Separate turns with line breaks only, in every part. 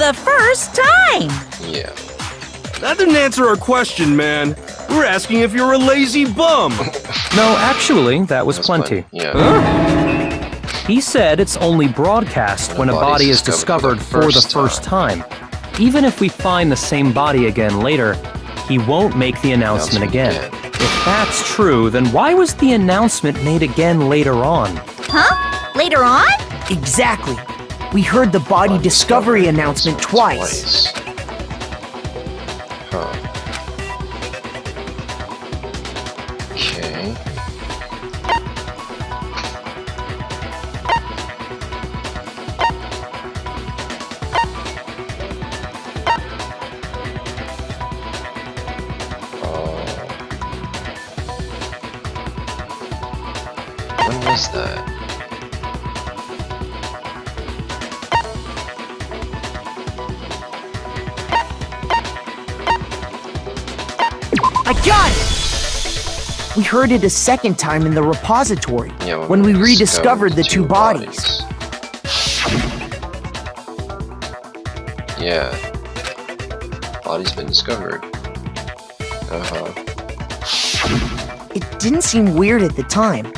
the first time.
Yeah.
That didn't answer our question, man. We're asking if you're a lazy bum.
No, actually, that was plenty.
Yeah.
He said it's only broadcast when a body is discovered for the first time. Even if we find the same body again later, he won't make the announcement again. If that's true, then why was the announcement made again later on?
Huh? Later on?
Exactly. We heard the body discovery announcement twice.
Huh. Okay. When was that?
I got it! We heard it a second time in the repository, when we rediscovered the two bodies.
Yeah. Body's been discovered.
It didn't seem weird at the time,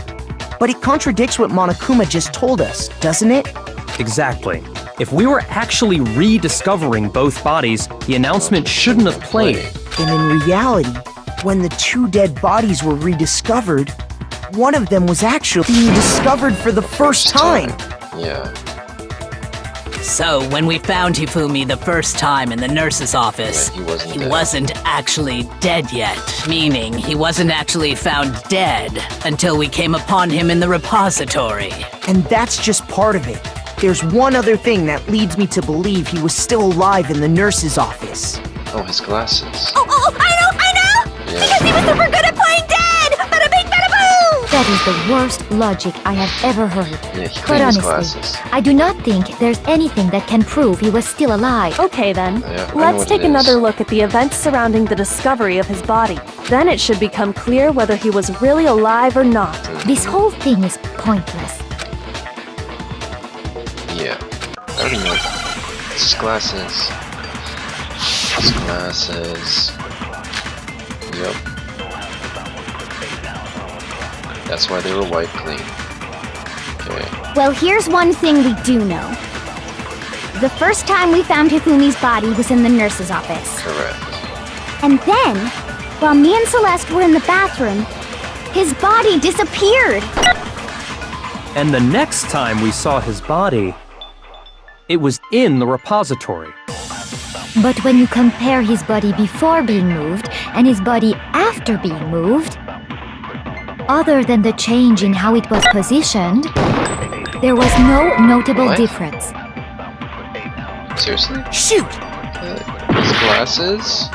but it contradicts what Monokuma just told us, doesn't it?
Exactly. If we were actually rediscovering both bodies, the announcement shouldn't have played.
And in reality, when the two dead bodies were rediscovered, one of them was actually being discovered for the first time.
Yeah.
So, when we found Hifumi the first time in the nurse's office,
he
he wasn't actually dead yet. Meaning, he wasn't actually found dead until we came upon him in the repository.
And that's just part of it. There's one other thing that leads me to believe he was still alive in the nurse's office.
Oh, his glasses.
Oh, I know!
Yeah.
Because he was super good at playing dead! Bada bing, bada boom!
That is the worst logic I have ever heard.
Yeah, he
But
cleaned his
honestly,
glasses.
I do not think there's anything that can prove he was still alive.
Okay then,
Yeah, I know
let's
what
take
it is.
another look at the events surrounding the discovery of his body. Then it should become clear whether he was really alive or not.
This whole thing is pointless.
Yeah. I already know. It's his glasses. His glasses. Yep. That's why they were wiped clean. Okay.
Well, here's one thing we do know. The first time we found Hifumi's body was in the nurse's office.
Correct.
And then, while me and Celeste were in the bathroom, his body disappeared.
And the next time we saw his body, it was in the repository.
But when you compare his body before being moved and his body after being moved, other than the change in how it was positioned, there was no notable difference.
Seriously?
Shoot!
His glasses?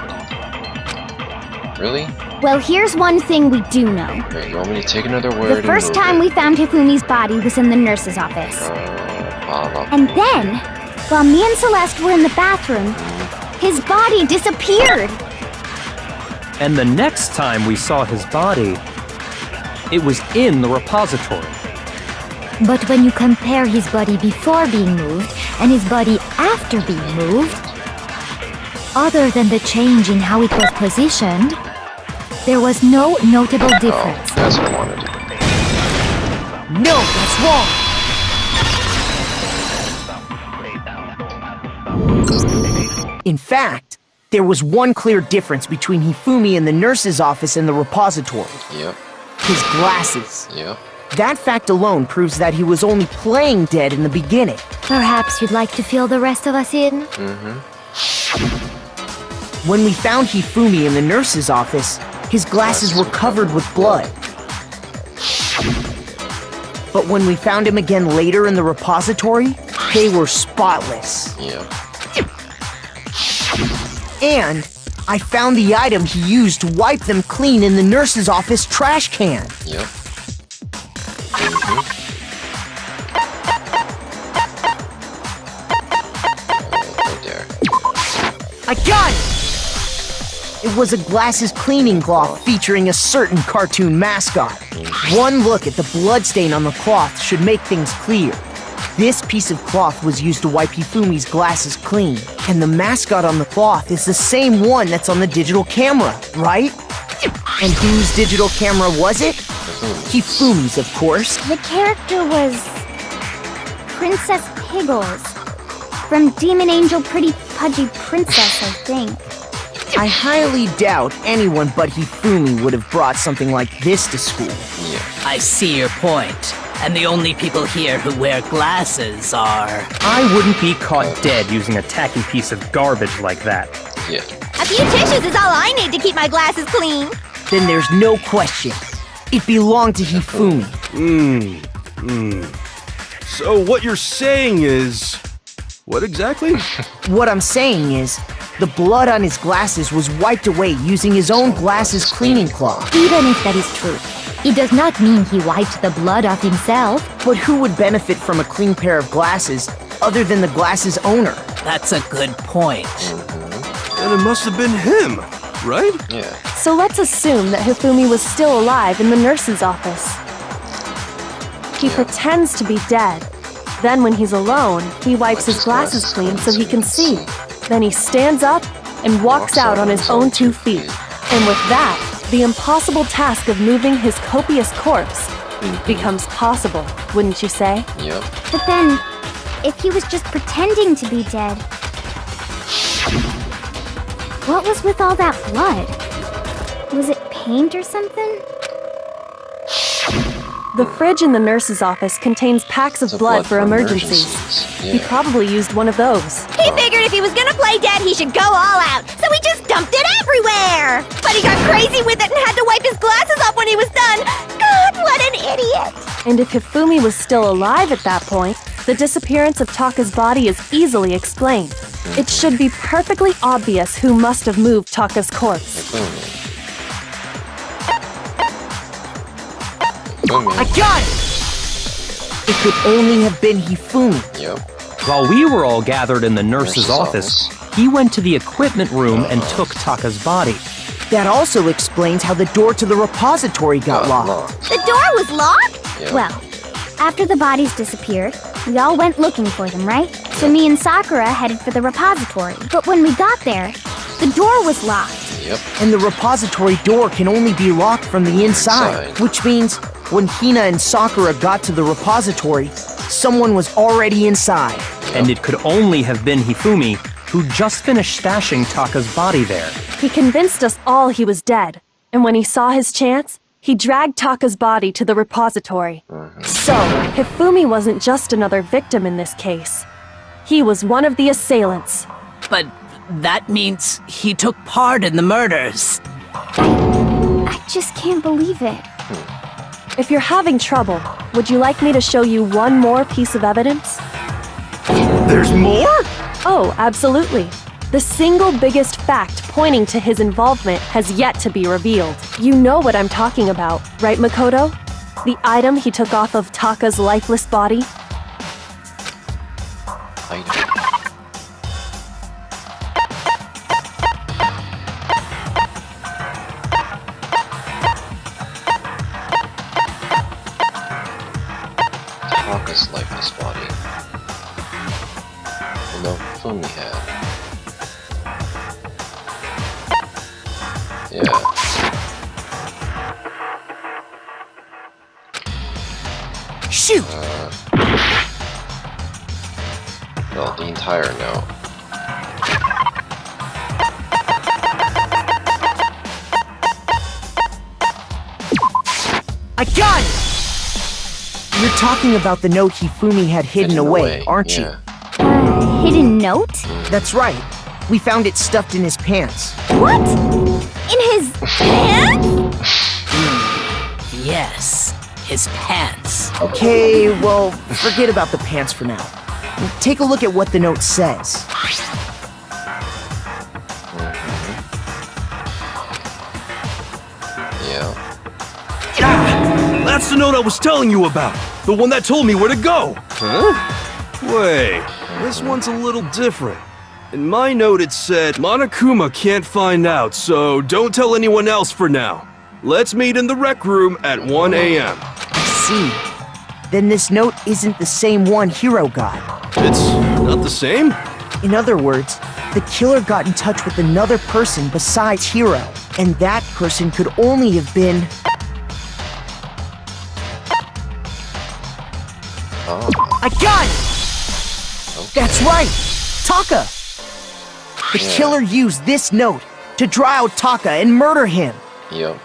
Really?
Well, here's one thing we do know.
Wait, you want me to take another word?
The first time we found Hifumi's body was in the nurse's office. And then, while me and Celeste were in the bathroom, his body disappeared.
And the next time we saw his body, it was in the repository.
But when you compare his body before being moved and his body after being moved, other than the change in how it was positioned, there was no notable difference.
Oh, that's what I wanted.
No, that's wrong! In fact, there was one clear difference between Hifumi in the nurse's office and the repository.
Yep.
His glasses.
Yep.
That fact alone proves that he was only playing dead in the beginning.
Perhaps you'd like to fill the rest of us in?
When we found Hifumi in the nurse's office, his glasses were covered with blood. But when we found him again later in the repository, they were spotless.
Yep.
And I found the item he used to wipe them clean in the nurse's office trash can.
Yep. Right there.
I got it! It was a glasses cleaning cloth featuring a certain cartoon mascot. One look at the bloodstain on the cloth should make things clear. This piece of cloth was used to wipe Hifumi's glasses clean. And the mascot on the cloth is the same one that's on the digital camera, right? And whose digital camera was it? Hifumi's, of course.
The character was Princess Piggles from Demon Angel Pretty Pudgy Princess, I think.
I highly doubt anyone but Hifumi would have brought something like this to school.
I see your point. And the only people here who wear glasses are...
I wouldn't be caught dead using a tacky piece of garbage like that.
Yeah.
A few tissues is all I need to keep my glasses clean.
Then there's no question. It belonged to Hifumi.
So what you're saying is... What exactly?
What I'm saying is, the blood on his glasses was wiped away using his own glasses cleaning cloth.
Even if that is true, it does not mean he wiped the blood off himself.
But who would benefit from a clean pair of glasses other than the glasses owner?
That's a good point.
And it must have been him, right?
Yeah.
So let's assume that Hifumi was still alive in the nurse's office. He pretends to be dead. Then when he's alone, he wipes his glasses clean so he can see. Then he stands up and walks out on his own 2 feet. And with that, the impossible task of moving his copious corpse becomes possible, wouldn't you say?
Yep.
But then, if he was just pretending to be dead, what was with all that blood? Was it paint or something?
The fridge in the nurse's office contains packs of blood for emergencies. He probably used one of those.
He figured if he was gonna play dead, he should go all out, so he just dumped it everywhere. But he got crazy with it and had to wipe his glasses off when he was done. God, what an idiot!
And if Hifumi was still alive at that point, the disappearance of Taka's body is easily explained. It should be perfectly obvious who must have moved Taka's corpse.
I got it! It could only have been Hifumi.
Yep.
While we were all gathered in the nurse's office, he went to the equipment room and took Taka's body.
That also explains how the door to the repository got locked.
The door was locked?
Yeah.
Well, after the bodies disappeared, we all went looking for them, right? So me and Sakura headed for the repository. But when we got there, the door was locked.
Yep.
And the repository door can only be locked from the inside, which means when Hina and Sakura got to the repository, someone was already inside.
And it could only have been Hifumi, who just finished stashing Taka's body there.
He convinced us all he was dead, and when he saw his chance, he dragged Taka's body to the repository. So, Hifumi wasn't just another victim in this case. He was one of the assailants.
But that means he took part in the murders.
I just can't believe it.
If you're having trouble, would you like me to show you one more piece of evidence?
There's more?
Oh, absolutely. The single biggest fact pointing to his involvement has yet to be revealed. You know what I'm talking about, right, Makoto? The item he took off of Taka's lifeless body?
Taka's lifeless body. No, Fumi had. Yeah.
Shoot!
Well, the entire note.
I got it! You're talking about the note Hifumi had hidden away, aren't you?
Hidden note?
That's right. We found it stuffed in his pants.
What? In his pants?
Yes, his pants.
Okay, well, forget about the pants for now. Take a look at what the note says.
Yeah.
Ah, that's the note I was telling you about. The one that told me where to go. Huh? Wait, this one's a little different. In my note it said, Monokuma can't find out, so don't tell anyone else for now. Let's meet in the rec room at 1 a.m.
I see. then this note isn't the same one Hero got.
It's not the same?
In other words, the killer got in touch with another person besides Hero, and that person could only have been... I got it! That's right! Taka! The killer used this note to draw out Taka and murder him.
Yep.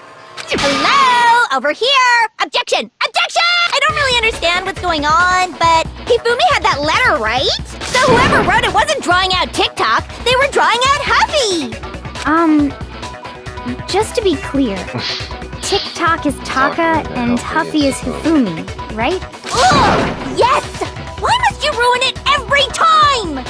Hello? Over here! Objection! Objection! I don't really understand what's going on, but Hifumi had that letter, right? So whoever wrote it wasn't drawing out TikTok, they were drawing out Huffy!
Just to be clear, TikTok is Taka and Huffy is Hifumi, right?
Ugh! Yes! Why must you ruin it every time?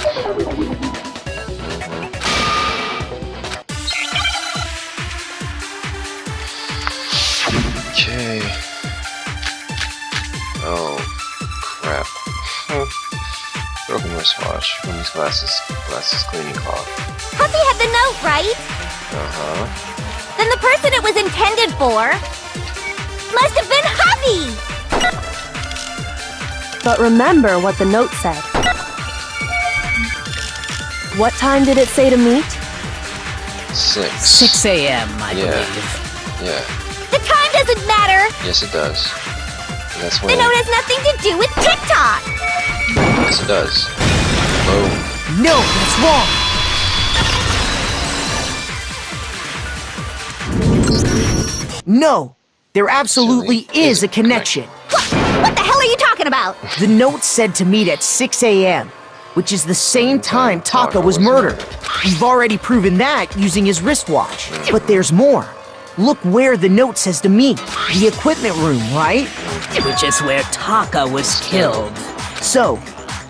Okay. Oh, crap. Broken wristwatch. Women's glasses cleaning cloth.
Huffy had the note, right?
Uh-huh.
Then the person it was intended for must have been Huffy!
But remember what the note said. What time did it say to meet?
6.
6 a.m., I
Yeah.
believe.
Yeah.
The time doesn't matter!
Yes, it does. And that's
The
when...
note has nothing to do with TikTok!
Yes, it does. Boom.
No, that's wrong! No, there absolutely is a connection.
What the hell are you talking about?
The note said to meet at 6 a.m., which is the same time Taka was murdered. We've already proven that using his wristwatch. But there's more. Look where the note says to meet. The equipment room, right?
Which is where Taka was killed.
So,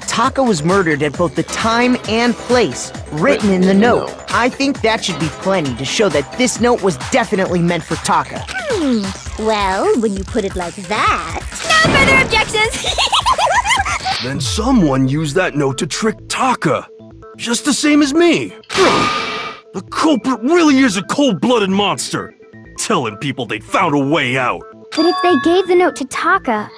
Taka was murdered at both the time and place written in the note. I think that should be plenty to show that this note was definitely meant for Taka.
Well, when you put it like that... No further objections!
Then someone used that note to trick Taka. Just the same as me. The culprit really is a cold-blooded monster. Telling people they found a way out.
But if they gave the note to Taka,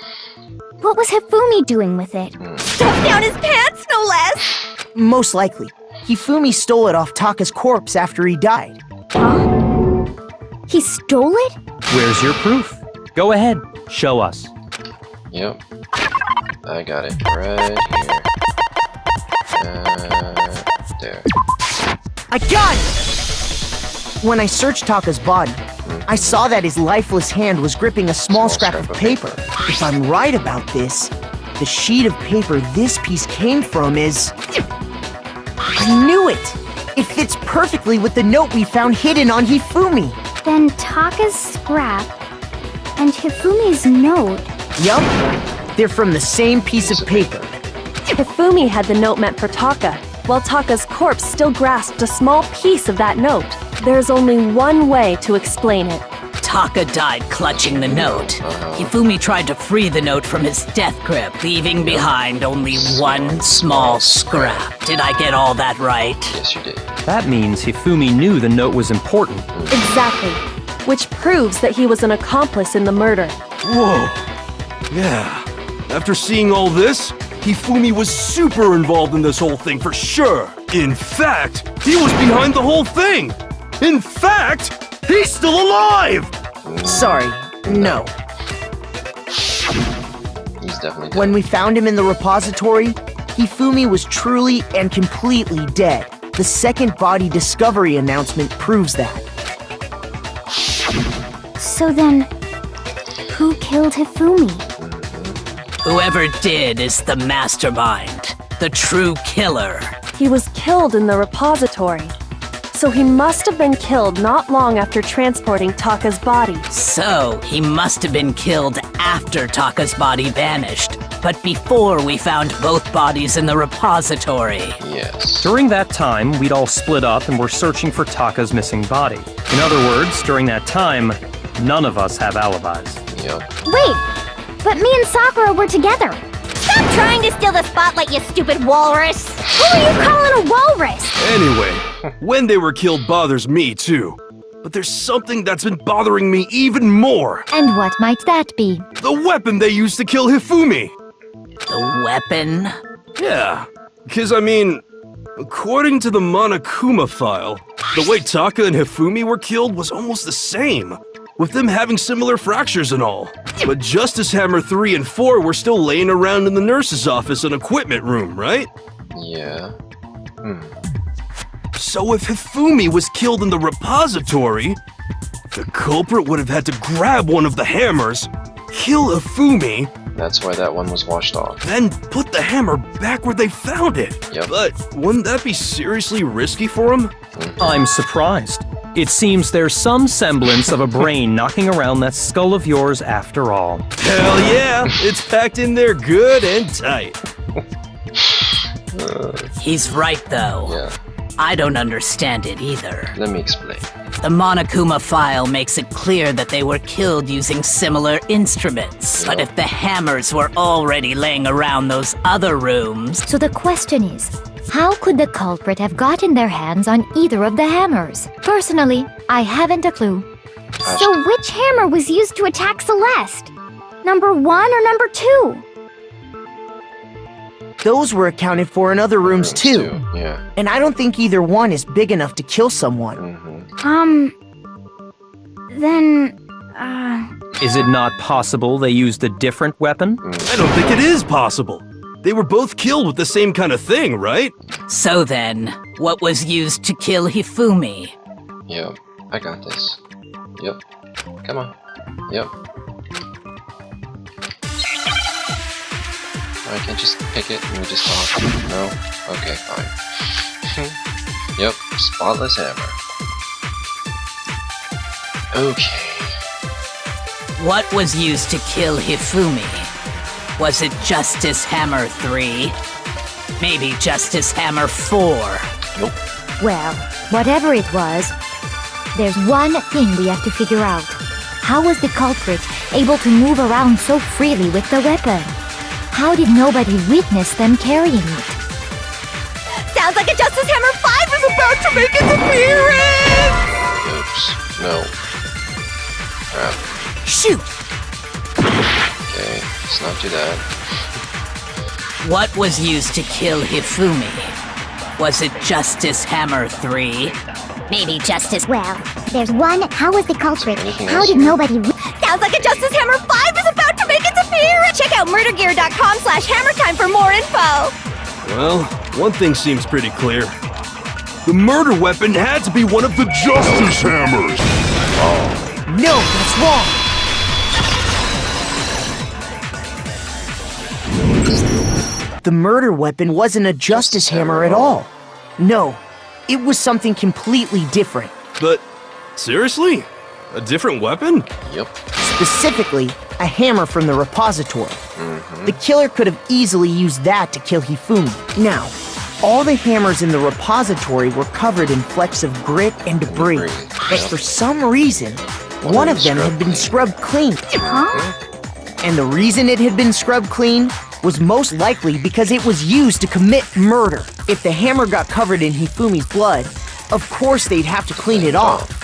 what was Hifumi doing with it?
Stuffed down his pants, no less!
Most likely, Hifumi stole it off Taka's corpse after he died.
Huh? He stole it?
Where's your proof? Go ahead, show us.
Yep. I got it right here. There.
I got it! When I searched Taka's body, I saw that his lifeless hand was gripping a small scrap of paper. If I'm right about this, the sheet of paper this piece came from is... I knew it! It fits perfectly with the note we found hidden on Hifumi.
Then Taka's scrap and Hifumi's note.
Yup, they're from the same piece of paper.
Hifumi had the note meant for Taka, while Taka's corpse still grasped a small piece of that note. There's only one way to explain it.
Taka died clutching the note. Hifumi tried to free the note from his death grip, leaving behind only one small scrap. Did I get all that right?
Yes, you did.
That means Hifumi knew the note was important.
Exactly. Which proves that he was an accomplice in the murder.
Whoa. Yeah. After seeing all this, Hifumi was super involved in this whole thing for sure. In fact, he was behind the whole thing. In fact, he's still alive!
Sorry, no.
He's definitely dead.
When we found him in the repository, Hifumi was truly and completely dead. The second body discovery announcement proves that.
So then, who killed Hifumi?
Whoever did is the mastermind, the true killer.
He was killed in the repository. So he must have been killed not long after transporting Taka's body.
So, he must have been killed after Taka's body vanished, but before we found both bodies in the repository.
Yes.
During that time, we'd all split up and were searching for Taka's missing body. In other words, during that time, none of us have alibis.
Yep.
Wait, but me and Sakura were together.
Stop trying to steal the spotlight, you stupid walrus!
Who are you calling a walrus?
Anyway, when they were killed bothers me too. But there's something that's been bothering me even more.
And what might that be?
The weapon they used to kill Hifumi.
The weapon?
Yeah, because according to the Monokuma file, the way Taka and Hifumi were killed was almost the same, with them having similar fractures and all. But Justice Hammer 3 and 4 were still laying around in the nurse's office and equipment room, right?
Yeah.
So if Hifumi was killed in the repository, the culprit would have had to grab one of the hammers, kill Hifumi,
That's why that one was washed off.
then put the hammer back where they found it.
Yep.
But wouldn't that be seriously risky for him?
I'm surprised. It seems there's some semblance of a brain knocking around that skull of yours after all.
Hell yeah, it's packed in there good and tight.
He's right, though.
Yeah.
I don't understand it either.
Let me explain.
The Monokuma file makes it clear that they were killed using similar instruments. But if the hammers were already laying around those other rooms...
So the question is, how could the culprit have gotten their hands on either of the hammers? Personally, I haven't a clue.
So which hammer was used to attack Celeste? Number 1 or number 2?
Those were accounted for in other rooms too.
Yeah.
And I don't think either one is big enough to kill someone.
Is it not possible they used a different weapon?
I don't think it is possible. They were both killed with the same kind of thing, right?
So then, what was used to kill Hifumi?
Yep. I got this. Yep. Come on. Yep. I can't just pick it and we just talk. No? Okay, fine. Yep, spotless hammer. Okay.
What was used to kill Hifumi? Was it Justice Hammer 3? Maybe Justice Hammer 4?
Nope.
Well, whatever it was, there's one thing we have to figure out. How was the culprit able to move around so freely with the weapon? How did nobody witness them carrying it?
Sounds like a Justice Hammer 5 is about to make its appearance!
Oops. No. Crap.
Shoot!
Okay, let's not do that.
What was used to kill Hifumi? Was it Justice Hammer 3?
Maybe Justice... Well, there's one. How was the culprit?
Anything
How
else
did
here?
nobody...
Sounds like a Justice Hammer 5 is about to make its appearance! Check out murdergear.com/hammertime for more info!
Well, one thing seems pretty clear. The murder weapon had to be one of the Justice Hammers!
No, that's wrong! The murder weapon wasn't a Justice Hammer at all. No, it was something completely different.
But, seriously? A different weapon?
Yep.
Specifically, a hammer from the repository. The killer could have easily used that to kill Hifumi. Now, all the hammers in the repository were covered in flecks of grit and debris. But for some reason, one of them had been scrubbed clean. And the reason it had been scrubbed clean was most likely because it was used to commit murder. If the hammer got covered in Hifumi's blood, of course they'd have to clean it off.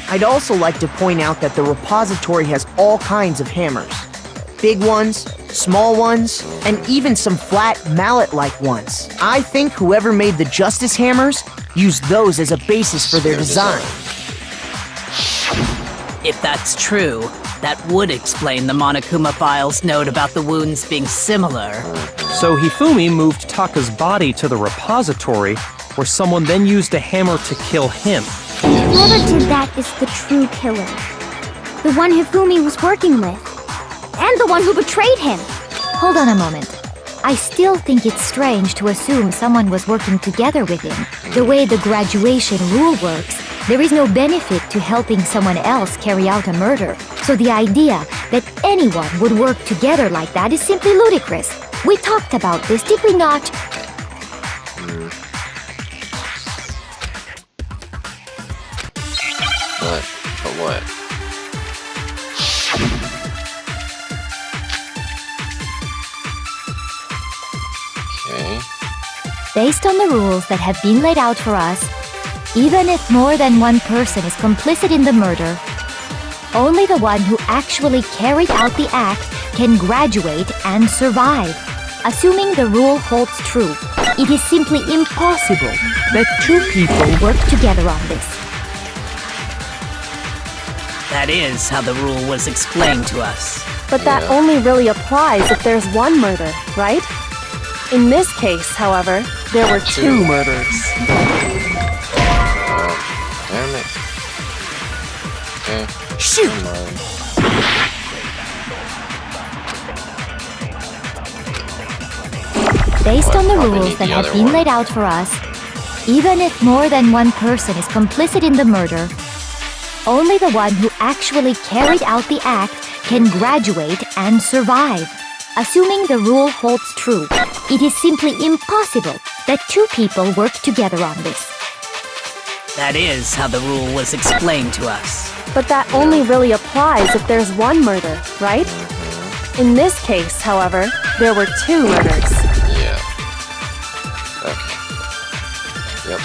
I'd also like to point out that the repository has all kinds of hammers. Big ones, small ones, and even some flat mallet-like ones. I think whoever made the Justice Hammers used those as a basis for their design.
If that's true, that would explain the Monokuma file's note about the wounds being similar.
So Hifumi moved Taka's body to the repository, where someone then used a hammer to kill him.
Whoever did that is the true killer. The one Hifumi was working with. And the one who betrayed him.
Hold on a moment. I still think it's strange to assume someone was working together with him. The way the graduation rule works, there is no benefit to helping someone else carry out a murder. So the idea that anyone would work together like that is simply ludicrous. We talked about this, did we not?
But what? Okay.
Based on the rules that have been laid out for us, Even if more than one person is complicit in the murder, only the one who actually carried out the act can graduate and survive. Assuming the rule holds true, it is simply impossible that two people work together on this.
That is how the rule was explained to us.
But that only really applies if there's one murder, right? In this case, however, there were two murders.
Damn it. Okay.
Shoot!
Come on.
Based on the
Probably
rules
need
that
the
have
other
been
one.
laid out for us, even if more than one person is complicit in the murder, only the one who actually carried out the act can graduate and survive. Assuming the rule holds true, it is simply impossible that two people work together on this.
That is how the rule was explained to us.
But that only really applies if there's one murder, right? In this case, however, there were two murders.
Yeah. Okay. Yep.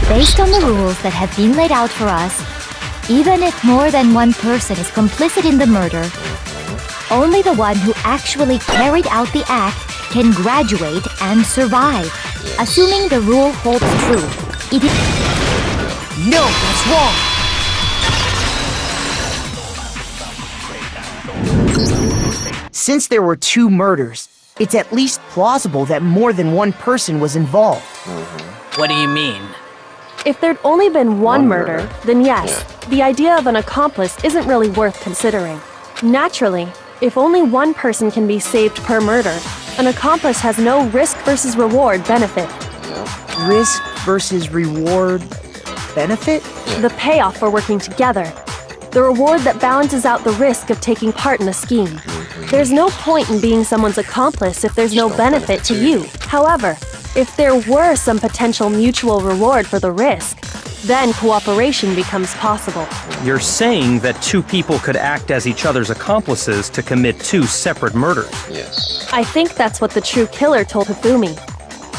Based on the rules that have been laid out for us, even if more than one person is complicit in the murder, only the one who actually carried out the act can graduate and survive.
Yes.
Assuming the rule holds true, it is...
No, that's wrong! Since there were two murders, it's at least plausible that more than one person was involved.
What do you mean?
If there'd only been one murder, then yes,
Yeah.
the idea of an accomplice isn't really worth considering. Naturally, if only one person can be saved per murder, an accomplice has no risk versus reward benefit.
Yep.
Risk versus reward benefit?
The payoff for working together. The reward that balances out the risk of taking part in a scheme. There's no point in being someone's accomplice if there's no benefit to you. However, if there were some potential mutual reward for the risk, then cooperation becomes possible.
You're saying that two people could act as each other's accomplices to commit two separate murders.
Yes.
I think that's what the true killer told Hifumi.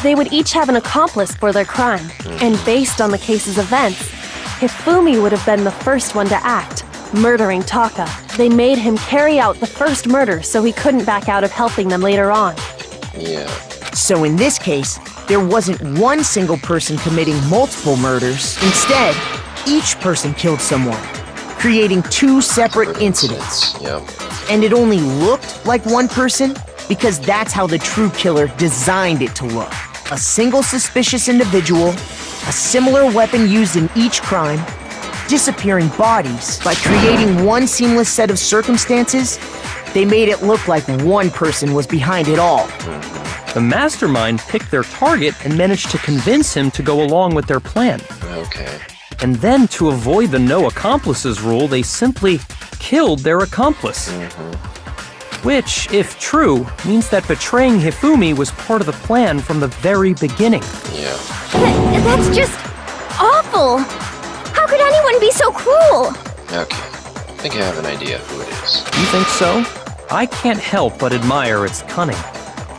They would each have an accomplice for their crime, and based on the case's events, Hifumi would have been the first one to act, murdering Taka. They made him carry out the first murder so he couldn't back out of helping them later on.
Yeah.
So in this case, there wasn't one single person committing multiple murders. Instead, each person killed someone, creating two separate incidents.
Yep.
And it only looked like one person because that's how the true killer designed it to look. A single suspicious individual, a similar weapon used in each crime, disappearing bodies. By creating one seamless set of circumstances, they made it look like one person was behind it all.
The mastermind picked their target and managed to convince him to go along with their plan.
Okay.
And then, to avoid the no accomplices rule, they simply killed their accomplice. Which, if true, means that betraying Hifumi was part of the plan from the very beginning.
Yeah.
That's just awful. How could anyone be so cruel?
Okay. I think I have an idea who it is.
You think so? I can't help but admire its cunning.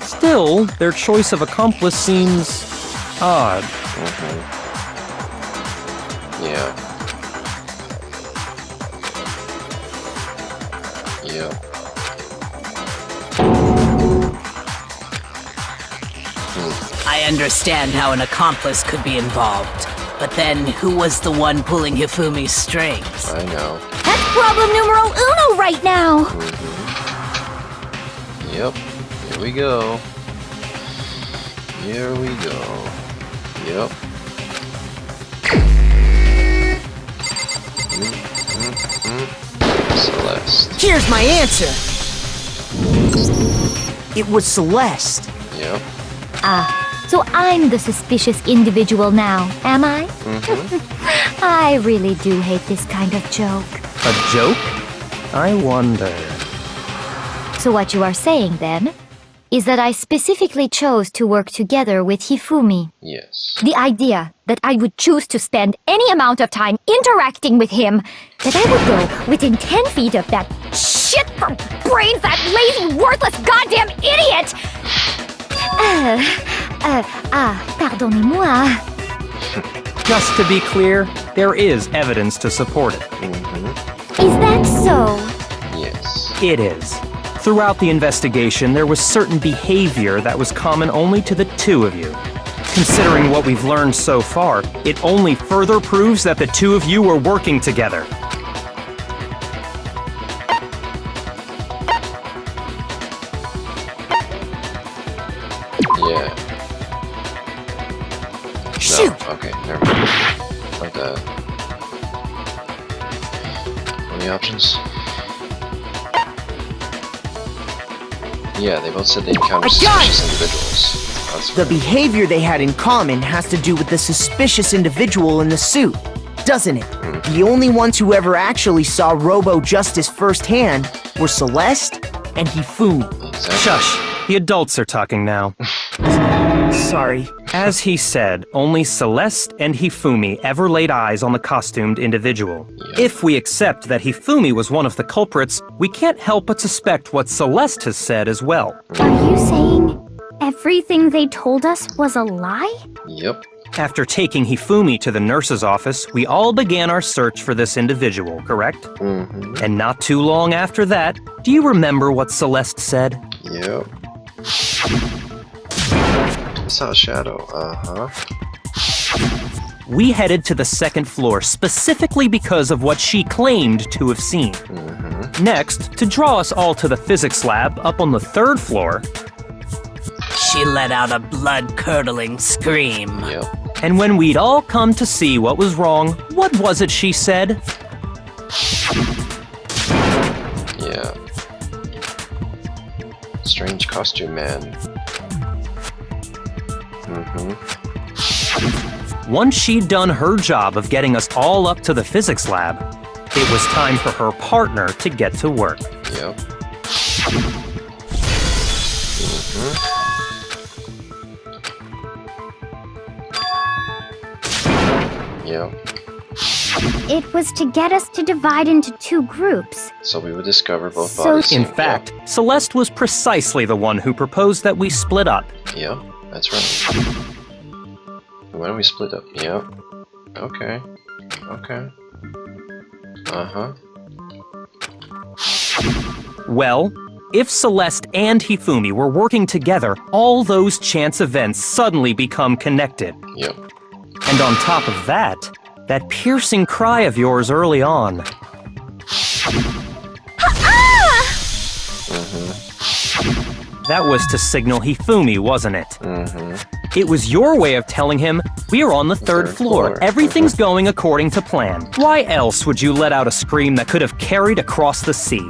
Still, their choice of accomplice seems odd.
Yeah. Yep.
I understand how an accomplice could be involved. But then, who was the one pulling Hifumi's strings?
I know.
That's problem numero uno right now.
Yep. Here we go. Here we go. Yep. Celeste.
Here's my answer. It was Celeste.
Yep.
So I'm the suspicious individual now, am I? I really do hate this kind of joke.
A joke? I wonder.
So what you are saying, then, is that I specifically chose to work together with Hifumi.
Yes.
The idea that I would choose to spend any amount of time interacting with him, that I would go within 10 feet of that shit for brains, that lazy, worthless, goddamn idiot! Pardonnez-moi.
Just to be clear, there is evidence to support it.
Is that so?
Yes.
It is. Throughout the investigation, there was certain behavior that was common only to the two of you. Considering what we've learned so far, it only further proves that the two of you were working together.
Yeah.
Shoot!
No, okay, never mind. Like that. Any options? Yeah, they both said they encountered suspicious individuals. That's
The behavior they had in common has to do with the suspicious individual in the suit, doesn't it? The only ones who ever actually saw Robo Justice firsthand were Celeste and Hifumi.
exactly.
Shush, the adults are talking now.
Sorry.
As he said, only Celeste and Hifumi ever laid eyes on the costumed individual. If we accept that Hifumi was one of the culprits, we can't help but suspect what Celeste has said as well.
Are you saying everything they told us was a lie?
Yep.
After taking Hifumi to the nurse's office, we all began our search for this individual, correct? And not too long after that, do you remember what Celeste said?
Yep. I saw a shadow.
We headed to the second floor specifically because of what she claimed to have seen. Next, to draw us all to the physics lab up on the third floor,
She let out a blood-curdling scream.
Yep.
and when we'd all come to see what was wrong, what was it she said?
Yeah. Strange costume man.
Once she'd done her job of getting us all up to the physics lab, it was time for her partner to get to work.
Yep. Yep.
It was to get us to divide into two groups.
So we would discover both
So-
bodies.
In fact, Celeste was precisely the one who proposed that we split up.
Yep, that's right. Why don't we split up? Yep. Okay. Okay.
Well, if Celeste and Hifumi were working together, all those chance events suddenly become connected.
Yep.
And on top of that, that piercing cry of yours early on. That was to signal Hifumi, wasn't it? It was your way of telling him, we're on the third floor. Everything's going according to plan. Why else would you let out a scream that could have carried across the sea?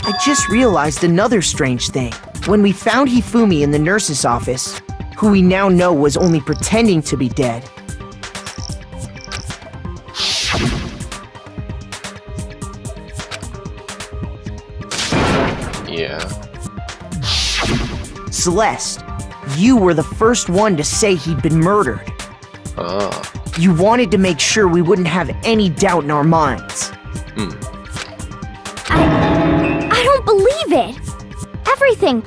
I just realized another strange thing. When we found Hifumi in the nurse's office, who we now know was only pretending to be dead,
Yeah.
Celeste, you were the first one to say he'd been murdered.
Ah.
You wanted to make sure we wouldn't have any doubt in our minds.
I don't believe it. Everything.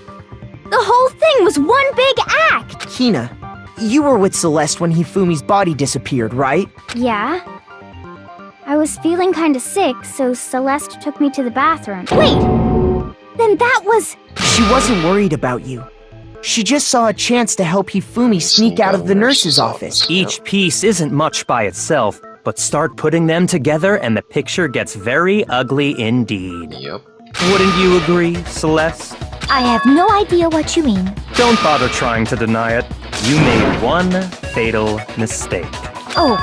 The whole thing was one big act.
Hina, you were with Celeste when Hifumi's body disappeared, right?
Yeah. I was feeling kinda sick, so Celeste took me to the bathroom. Wait! Then that was...
She wasn't worried about you. She just saw a chance to help Hifumi sneak out of the nurse's office.
Each piece isn't much by itself, but start putting them together and the picture gets very ugly indeed.
Yep.
Wouldn't you agree, Celeste?
I have no idea what you mean.
Don't bother trying to deny it. You made one fatal mistake.
Oh,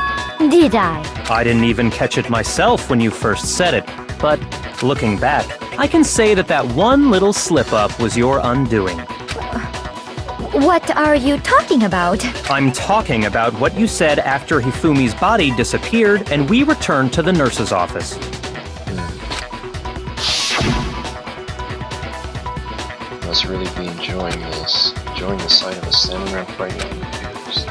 did I?
I didn't even catch it myself when you first said it, but looking back, I can say that that one little slip-up was your undoing.
What are you talking about?
I'm talking about what you said after Hifumi's body disappeared and we returned to the nurse's office.
Must really be enjoying this. Enjoying the sight of us standing around fighting on the computers.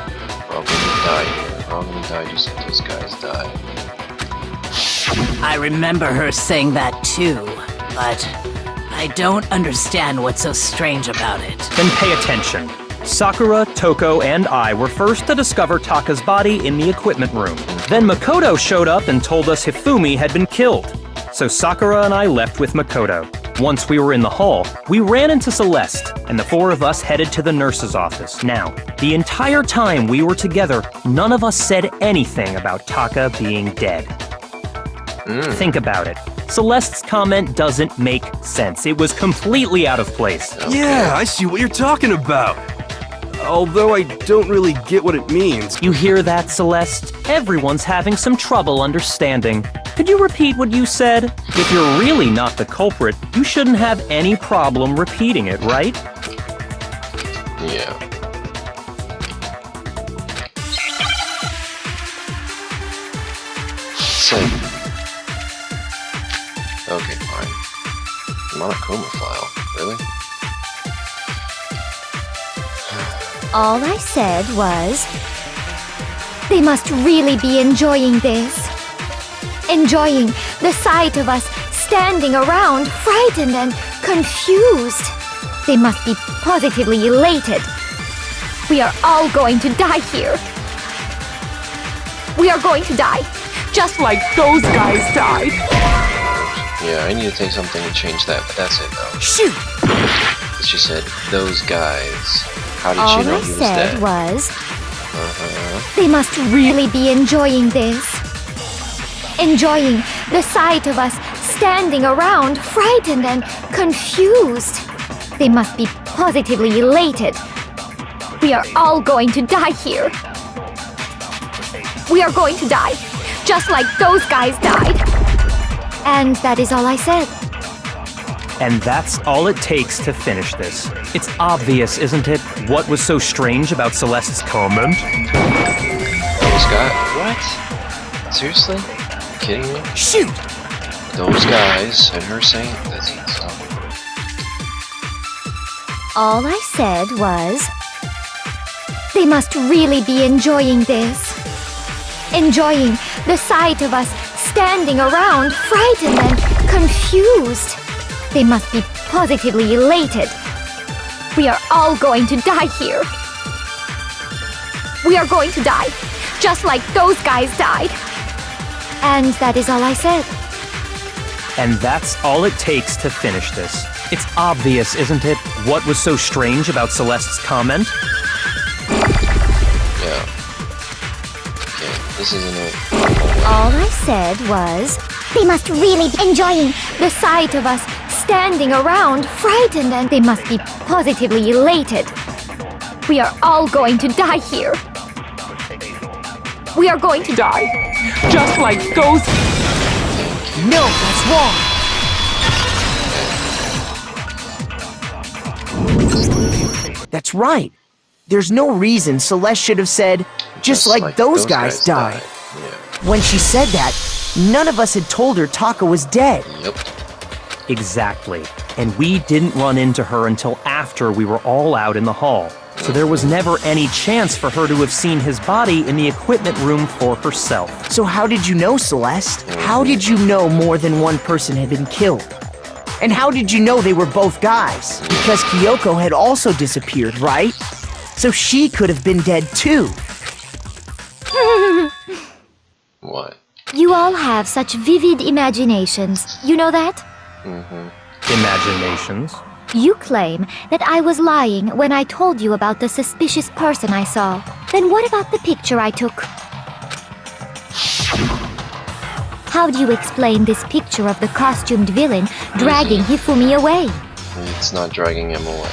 We're all gonna die here. We're all gonna die just like those guys died.
I remember her saying that too, but I don't understand what's so strange about it.
Then pay attention. Sakura, Toko, and I were first to discover Taka's body in the equipment room. Then Makoto showed up and told us Hifumi had been killed. So Sakura and I left with Makoto. Once we were in the hall, we ran into Celeste, and the four of us headed to the nurse's office. Now, the entire time we were together, none of us said anything about Taka being dead. Think about it. Celeste's comment doesn't make sense. It was completely out of place.
Yeah, I see what you're talking about. Although I don't really get what it means.
You hear that, Celeste? Everyone's having some trouble understanding. Could you repeat what you said? If you're really not the culprit, you shouldn't have any problem repeating it, right?
Yeah. So. Okay, fine. Monokuma file, really?
All I said was, they must really be enjoying this. Enjoying the sight of us standing around, frightened and confused. They must be positively elated. We are all going to die here. We are going to die, just like those guys died.
Yeah, I need to take something and change that, but that's it though.
Shoot!
She said, those guys. How did she know he was dead?
All I said was, they must really be enjoying this. Enjoying the sight of us standing around, frightened and confused. They must be positively elated. We are all going to die here. We are going to die, just like those guys died. And that is all I said.
And that's all it takes to finish this. It's obvious, isn't it? What was so strange about Celeste's comment?
Those guys? What? Seriously? Are you kidding me?
Shoot!
Those guys and her saying that's so.
All I said was, they must really be enjoying this. Enjoying the sight of us standing around, frightened and confused. They must be positively elated. We are all going to die here. We are going to die, just like those guys died. And that is all I said.
And that's all it takes to finish this. It's obvious, isn't it? What was so strange about Celeste's comment?
Yeah. Okay, this isn't it.
All I said was, they must really be enjoying the sight of us standing around, frightened, and they must be positively elated. We are all going to die here. We are going to die, just like those...
No, that's wrong! That's right. There's no reason Celeste should have said, just like those guys died.
Yeah.
When she said that, none of us had told her Taka was dead.
Yep.
Exactly. And we didn't run into her until after we were all out in the hall. So there was never any chance for her to have seen his body in the equipment room for herself.
So how did you know, Celeste? How did you know more than one person had been killed? And how did you know they were both guys? Because Kyoko had also disappeared, right? So she could have been dead too.
What?
You all have such vivid imaginations. You know that?
Imaginations.
You claim that I was lying when I told you about the suspicious person I saw. Then what about the picture I took? How do you explain this picture of the costumed villain dragging Hifumi away?
It's not dragging him away.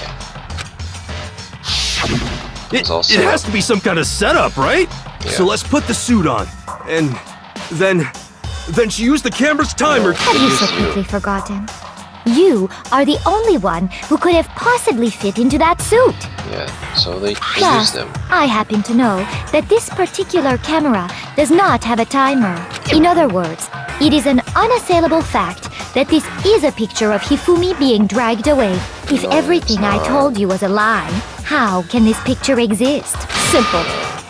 It has to be some kind of setup, right?
Yeah.
So let's put the suit on. And then she used the camera's timer.
Have you so quickly forgotten? You are the only one who could have possibly fit into that suit.
Yeah, so they
Plus,
used them.
I happen to know that this particular camera does not have a timer. In other words, it is an unassailable fact that this is a picture of Hifumi being dragged away. If
No,
everything
it's
I
not.
told you was a lie, how can this picture exist?
Simple.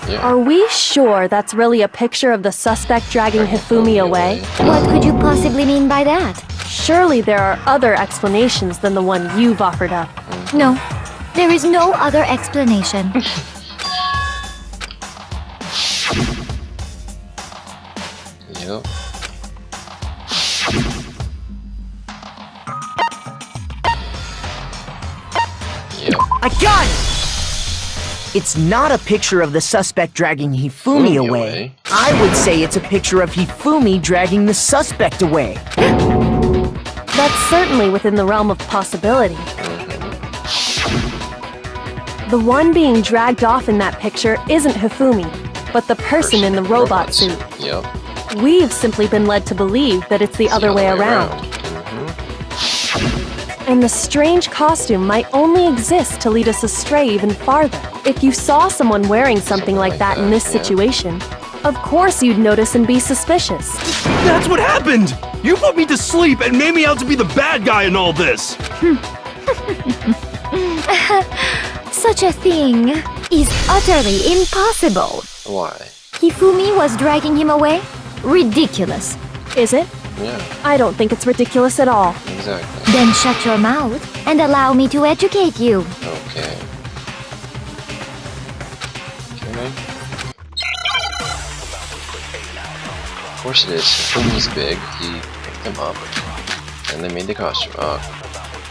Yeah.
Are we sure that's really a picture of the suspect dragging Hifumi away?
What could you possibly mean by that?
Surely there are other explanations than the one you've offered up.
No, There is no other explanation.
Yep. Yep.
I got it! It's not a picture of the suspect dragging Hifumi away. I would say it's a picture of Hifumi dragging the suspect away.
That's certainly within the realm of possibility. The one being dragged off in that picture isn't Hifumi, but the person in the robot suit.
Yep.
We've simply been led to believe that it's the other way around. And the strange costume might only exist to lead us astray even farther. If you saw someone wearing something like that in this situation, of course you'd notice and be suspicious.
That's what happened! You put me to sleep and made me out to be the bad guy in all this!
Such a thing is utterly impossible.
Why?
Hifumi was dragging him away? Ridiculous.
Is it?
Yeah,
I don't think it's ridiculous at all.
exactly.
Then shut your mouth and allow me to educate you.
Okay. Okay. Of course it is. Hifumi's big. He picked him up. And they made the costume. Oh,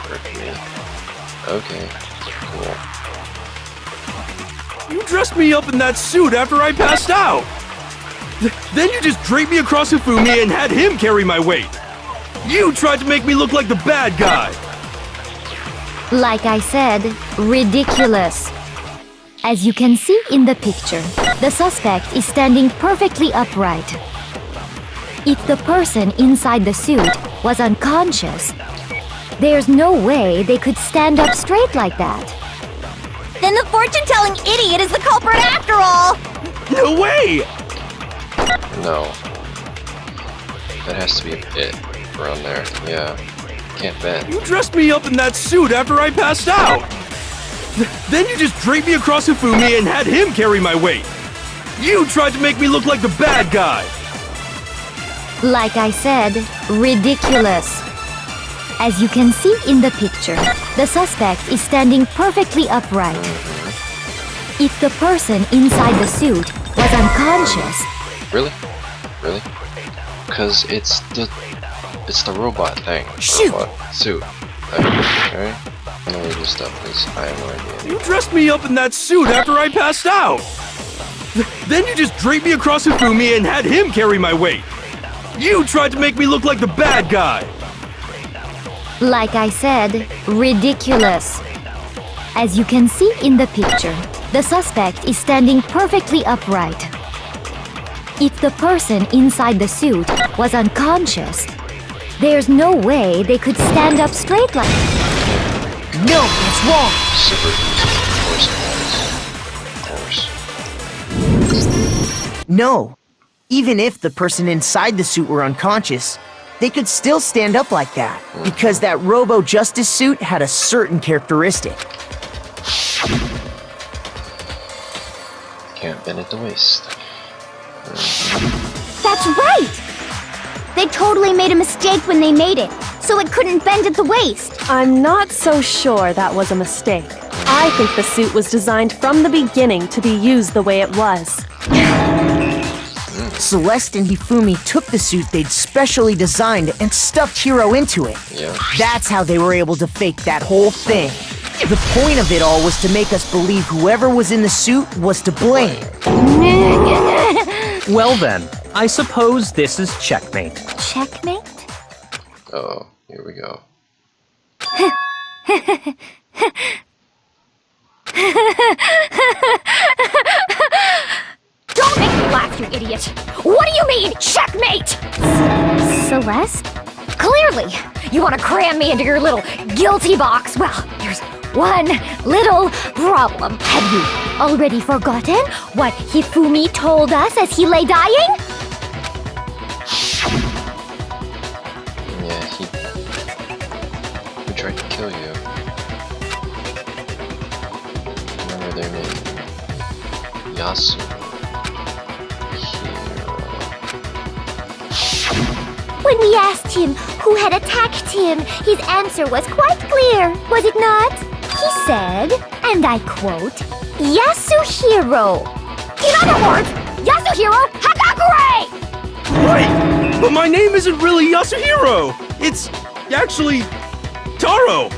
hurt me. Okay. Cool.
You dressed me up in that suit after I passed out! Then you just draped me across Hifumi and had him carry my weight! You tried to make me look like the bad guy!
Like I said, ridiculous. As you can see in the picture, the suspect is standing perfectly upright. If the person inside the suit was unconscious, there's no way they could stand up straight like that.
Then the fortune-telling idiot is the culprit after all!
No way!
No. That has to be it around there. Yeah. Can't bend.
You dressed me up in that suit after I passed out! Then you just draped me across Hifumi and had him carry my weight! You tried to make me look like the bad guy!
Like I said, ridiculous. As you can see in the picture, the suspect is standing perfectly upright. If the person inside the suit was unconscious...
Really? Really? Because it's the robot thing.
Shoot!
Robot suit thing, okay? I'm gonna leave this stuff because I have no idea.
You dressed me up in that suit after I passed out! Then you just draped me across Hifumi and had him carry my weight! You tried to make me look like the bad guy!
Like I said, ridiculous. As you can see in the picture, the suspect is standing perfectly upright. If the person inside the suit was unconscious, there's no way they could stand up straight like...
No, that's wrong!
Super easy, of course it was. Of course.
No. Even if the person inside the suit were unconscious, they could still stand up like that, because that Robo-Justice suit had a certain characteristic.
Can't bend at the waist.
That's right! They totally made a mistake when they made it, so it couldn't bend at the waist.
I'm not so sure that was a mistake. I think the suit was designed from the beginning to be used the way it was.
Celeste and Hifumi took the suit they'd specially designed and stuffed Hiro into it.
Yeah.
That's how they were able to fake that whole thing. The point of it all was to make us believe whoever was in the suit was to blame.
Well then, I suppose this is checkmate.
Checkmate?
Oh, here we go.
Don't make me laugh, you idiot! What do you mean, checkmate?
Celeste?
Clearly, you want to cram me into your little guilty box. Well, there's one little problem.
Have you already forgotten what Hifumi told us as he lay dying?
Yeah, he tried to kill you. Remember their name? Yasu.
When we asked him who had attacked him, his answer was quite clear, was it not? He said, and I quote, Yasuhiro. In other words, Yasuhiro Hagakure!
Right! But my name isn't really Yasuhiro! It's actually Taro!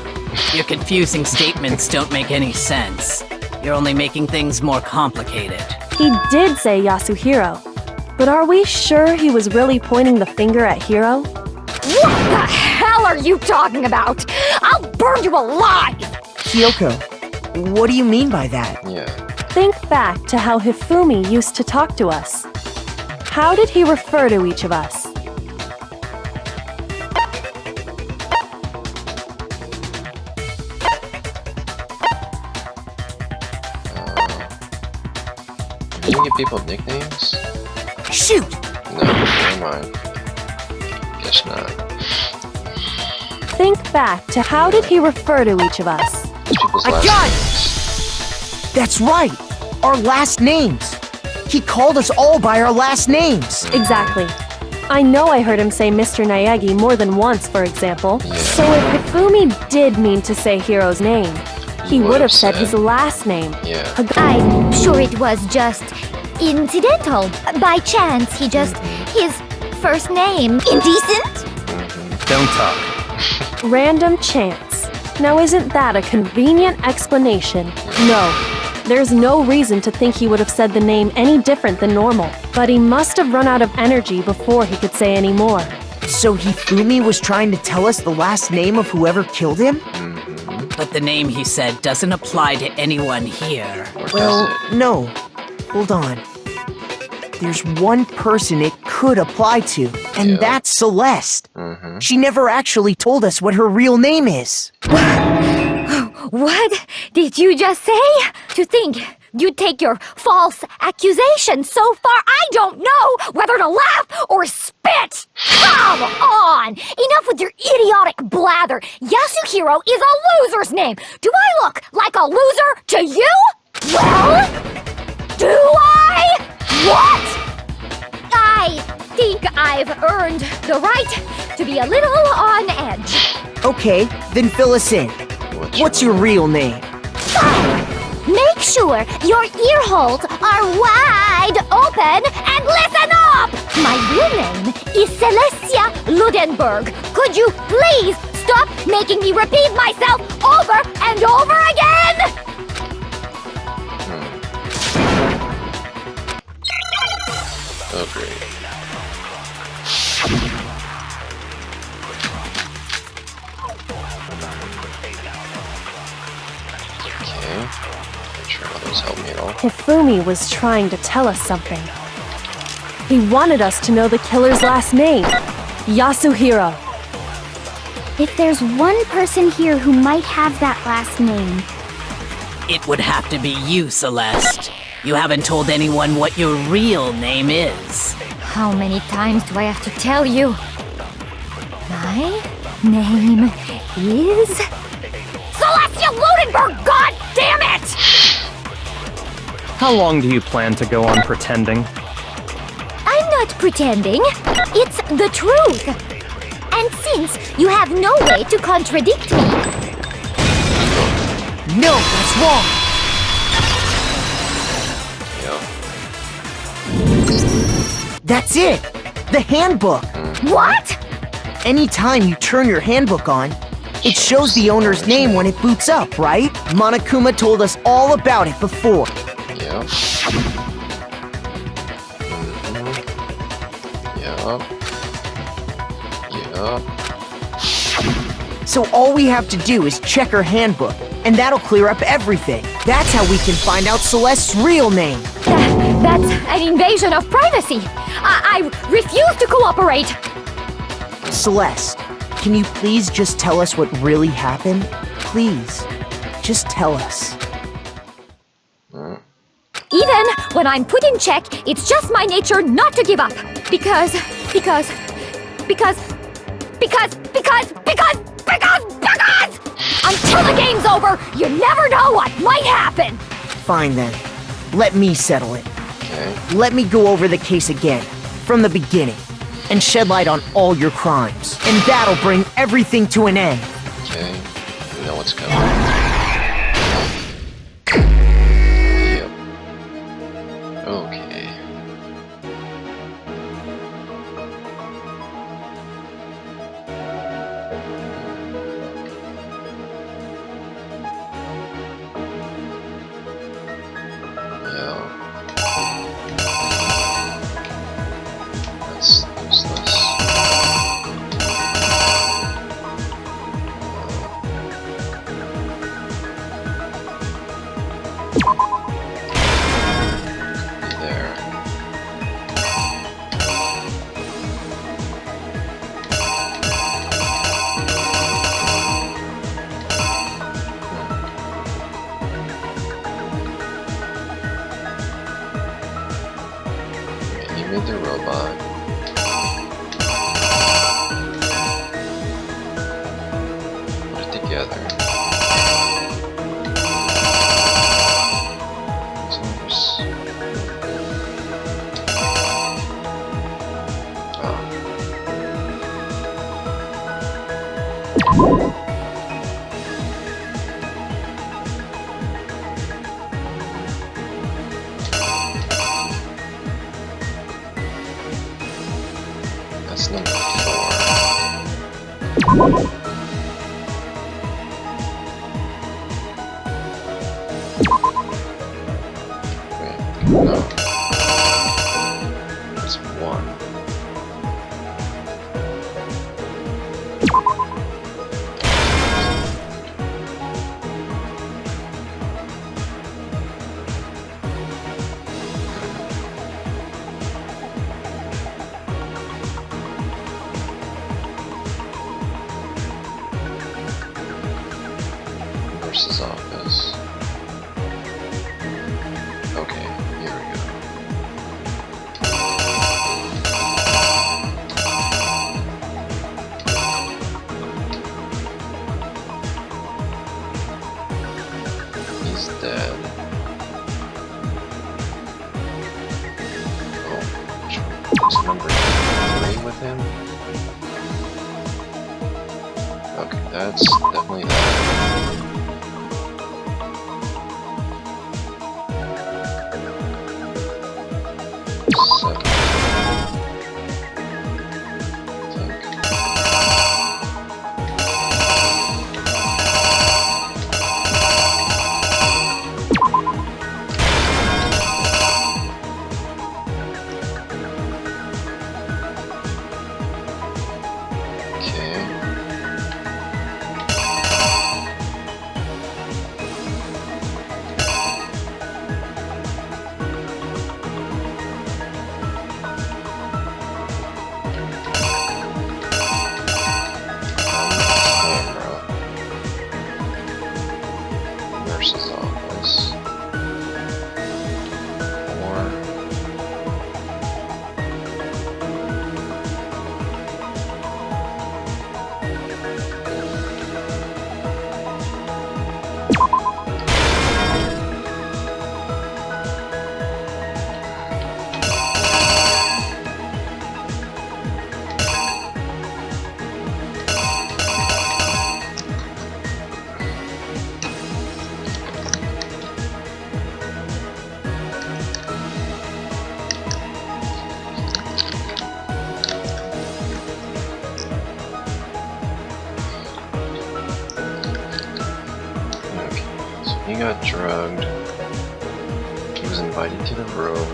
Your confusing statements don't make any sense. You're only making things more complicated.
He did say Yasuhiro. But are we sure he was really pointing the finger at Hiro?
What the hell are you talking about? I'll burn you alive!
Kyoko, what do you mean by that?
Yeah.
Think back to how Hifumi used to talk to us. How did he refer to each of us?
You can give people nicknames?
Shoot!
No, never mind. Guess not.
Think back to how did he refer to each of us?
People's
I
last
got it!
names.
That's right! Our last names! He called us all by our last names!
Exactly. I know I heard him say Mr. Naegi more than once, for example.
Yeah.
So if Hifumi did mean to say Hiro's name, he would have said his last name.
Yeah.
I'm sure it was just incidental. By chance, his first name.
Indecent?
Don't talk.
Random chance. Now isn't that a convenient explanation? No. There's no reason to think he would have said the name any different than normal. But he must have run out of energy before he could say any more.
So Hifumi was trying to tell us the last name of whoever killed him?
But the name he said doesn't apply to anyone here.
Or does
Well,
it?
no. Hold on. There's one person it could apply to, and
Yeah.
that's Celeste.
Mm-hmm.
She never actually told us what her real name is.
What did you just say? To think you'd take your false accusation so far, I don't know whether to laugh or spit! Come on! Enough with your idiotic blather! Yasuhiro is a loser's name! Do I look like a loser to you? Well, do I? What? I think I've earned the right to be a little on edge.
Okay, then fill us in. What's your real name?
Make sure your ear holes are wide open and listen up! My real name is Celestia Ludenberg. Could you please stop making me repeat myself over and over again?
Oh, great. Okay. Not sure how those help me at all.
Hifumi was trying to tell us something. He wanted us to know the killer's last name, Yasuhiro.
If there's one person here who might have that last name,
It would have to be you, Celeste. You haven't told anyone what your real name is.
How many times do I have to tell you? My name is Celestia Ludenberg, god damn it!
How long do you plan to go on pretending?
I'm not pretending. It's the truth. And since you have no way to contradict me,
No, that's wrong!
Yeah.
That's it! The handbook!
what?
Anytime you turn your handbook on, it shows the owner's name when it boots up, right? Monokuma told us all about it before.
Yeah. Yeah.
So all we have to do is check her handbook, and that'll clear up everything. That's how we can find out Celeste's real name.
That's an invasion of privacy. I refuse to cooperate.
Celeste, can you please just tell us what really happened? Please, just tell us.
Even when I'm put in check, it's just my nature not to give up. Because until the game's over, you never know what might happen.
Fine then. Let me settle it.
Okay.
Let me go over the case again, from the beginning, and shed light on all your crimes. And that'll bring everything to an end.
Okay. We know what's coming. Okay. Yeah. That's useless. There. Okay, he made the robot. Put it together. So there's... That's number 4. Wait, no. That's 1. Nurse's office. Okay, here we go. He's dead. Oh, what's number 3 with him? Okay, that's definitely that. Nurse's office. 4. He got drugged. He was invited to the room.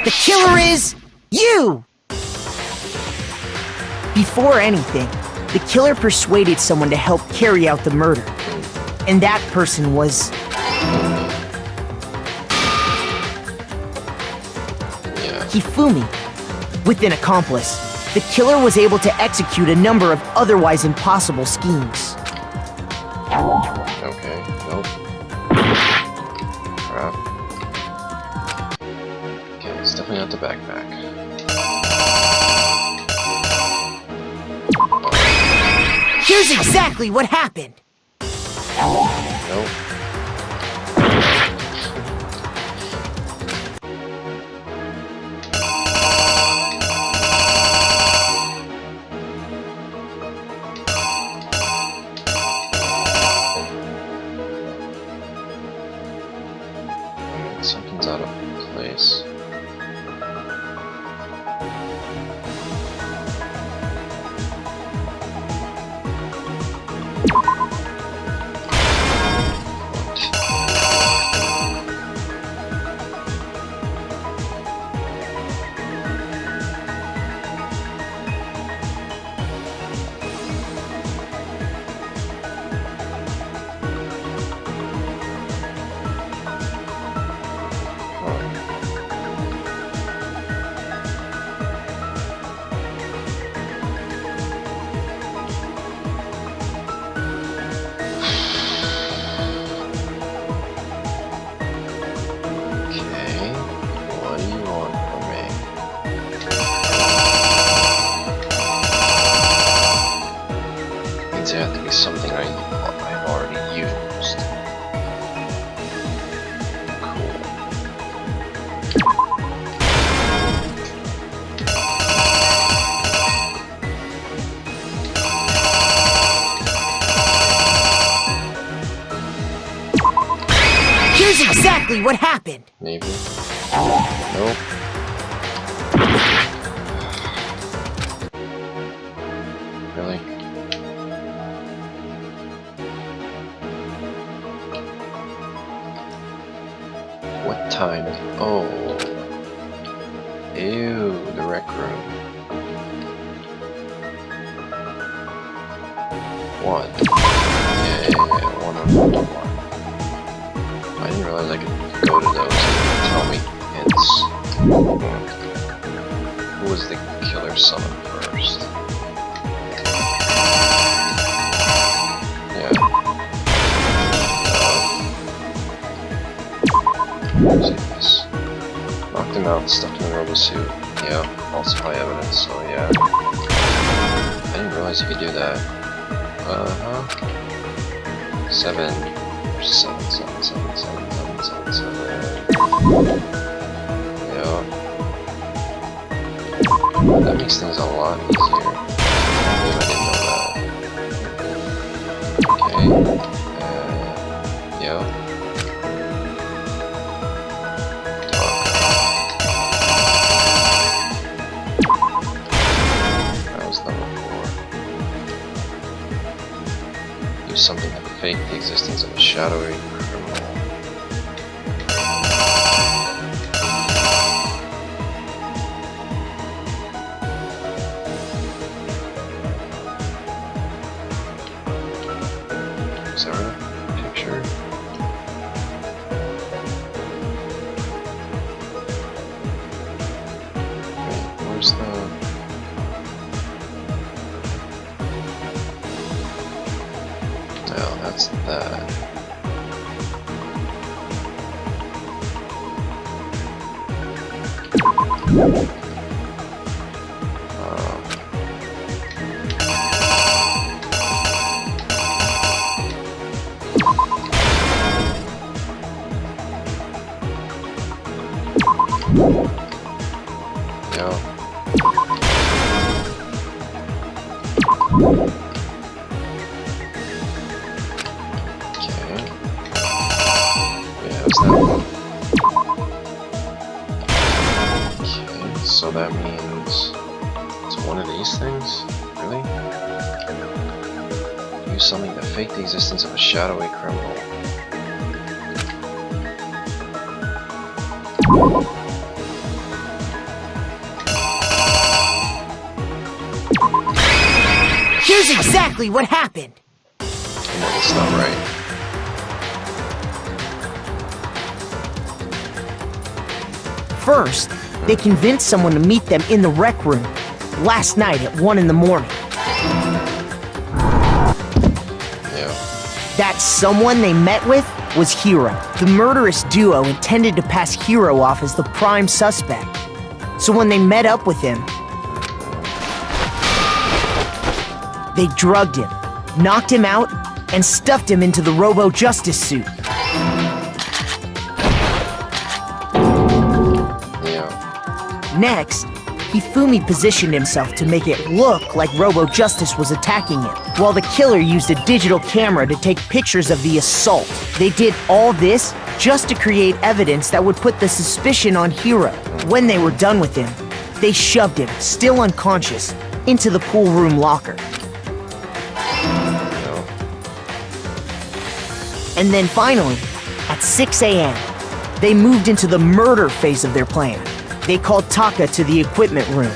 The killer is you! Before anything, the killer persuaded someone to help carry out the murder. And that person was... Hifumi. With an accomplice, the killer was able to execute a number of otherwise impossible schemes.
Okay, nope. Crap. Okay, it's definitely not the backpack.
Here's exactly what happened.
Nope. Something's out of place. It have to be something I've already used. Cool.
Here's exactly what happened.
Maybe. Nope. Really? What time? Oh. Ew, the rec room. One. Yeah, one on one. I didn't realize I could go to those and tell me hints. Who was the killer summoned first? Yeah. This. Knocked him out, stuck him in a rubber suit. Yeah, falsify evidence, so yeah. I didn't realize you could do that. Seven. Yeah. That makes things a lot easier. I didn't know that. Okay. Yeah. That was number 4. Use something to fake the existence of a shadowy criminal. Is that a picture? Wait, where's the... No, that's that. Yeah. So that means it's one of these things? Really? Use something to fake the existence of a shadowy criminal.
Here's exactly what happened.
No, that's not right.
First, they convinced someone to meet them in the rec room last night at 1 in the morning.
Yeah.
That someone they met with was Hiro. The murderous duo intended to pass Hiro off as the prime suspect. So when they met up with him, they drugged him, knocked him out, and stuffed him into the Robo-Justice suit.
Yeah.
Next, Hifumi positioned himself to make it look like Robo-Justice was attacking him, while the killer used a digital camera to take pictures of the assault. They did all this just to create evidence that would put the suspicion on Hiro. When they were done with him, they shoved him, still unconscious, into the pool room locker.
No.
And then finally, at 6 a.m., they moved into the murder phase of their plan. They called Taka to the equipment room.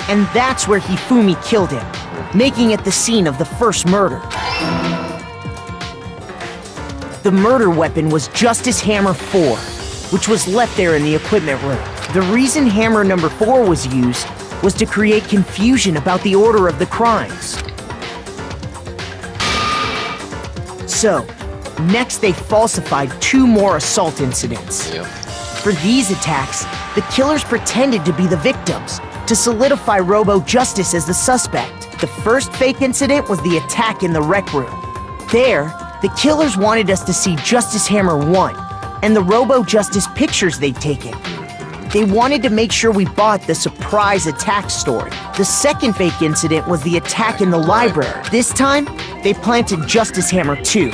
And that's where Hifumi killed him, making it the scene of the first murder. The murder weapon was Justice Hammer 4, which was left there in the equipment room. The reason Hammer number 4 was used was to create confusion about the order of the crimes. So, next they falsified 2 more assault incidents.
Yep.
For these attacks, the killers pretended to be the victims to solidify Robo-Justice as the suspect. The first fake incident was the attack in the rec room. There, the killers wanted us to see Justice Hammer 1 and the Robo-Justice pictures they'd taken. They wanted to make sure we bought the surprise attack story. The second fake incident was the attack in the library. This time, they planted Justice Hammer 2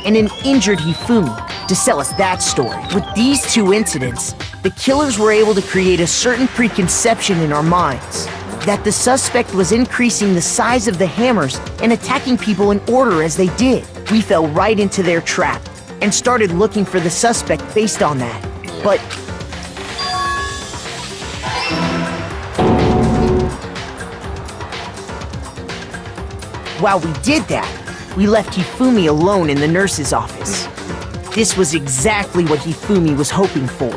and an injured Hifumi to sell us that story. With these 2 incidents, the killers were able to create a certain preconception in our minds that the suspect was increasing the size of the hammers and attacking people in order as they did. We fell right into their trap and started looking for the suspect based on that. But while we did that, we left Hifumi alone in the nurse's office. This was exactly what Hifumi was hoping for.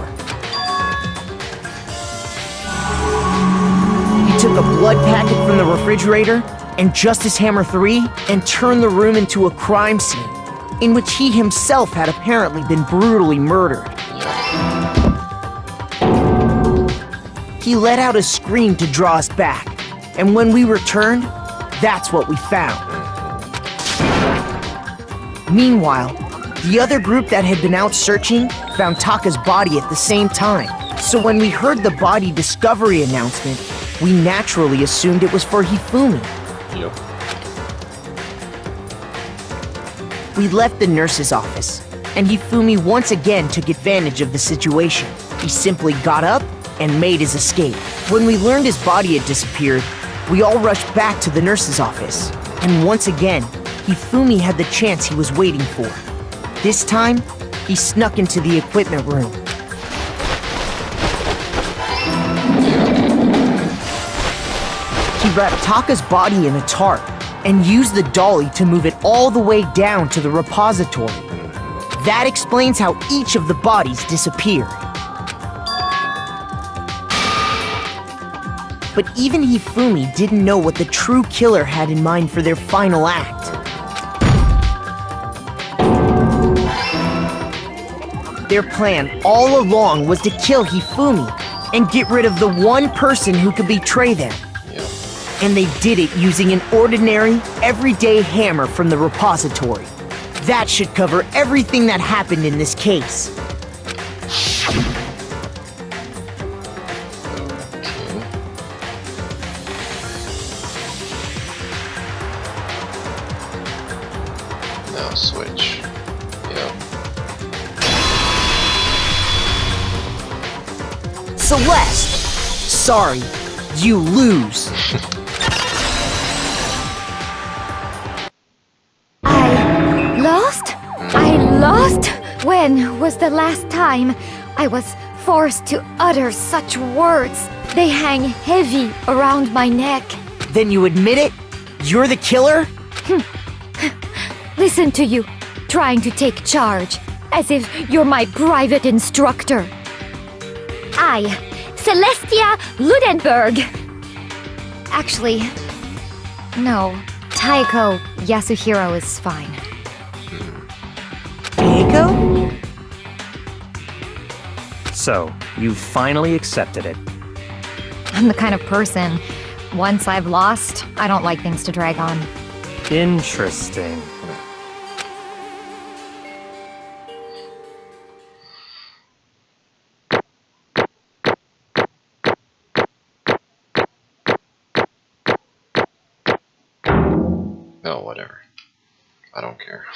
He took a blood packet from the refrigerator and Justice Hammer 3 and turned the room into a crime scene in which he himself had apparently been brutally murdered. He let out a scream to draw us back, and when we returned, that's what we found. Meanwhile, the other group that had been out searching found Taka's body at the same time. So when we heard the body discovery announcement, we naturally assumed it was for Hifumi.
Yep.
We left the nurse's office, and Hifumi once again took advantage of the situation. He simply got up and made his escape. When we learned his body had disappeared, we all rushed back to the nurse's office. And once again, Hifumi had the chance he was waiting for. This time, he snuck into the equipment room. He wrapped Taka's body in a tarp and used the dolly to move it all the way down to the repository. That explains how each of the bodies disappeared. But even Hifumi didn't know what the true killer had in mind for their final act. Their plan all along was to kill Hifumi and get rid of the one person who could betray them. And they did it using an ordinary, everyday hammer from the repository. That should cover everything that happened in this case.
Now switch. Yep.
Celeste! Sorry, you lose.
I lost? Where Then was the last time I was forced to utter such words. They hang heavy around my neck.
Then you admit it? You're the killer?
Listen to you, trying to take charge, as if you're my private instructor. I, Celestia Ludenberg. Actually, no. Taiko Yasuhiro is fine.
Taiko?
So, you finally accepted it.
I'm the kind of person, once I've lost, I don't like things to drag on.
Interesting.
Oh, whatever. I don't care.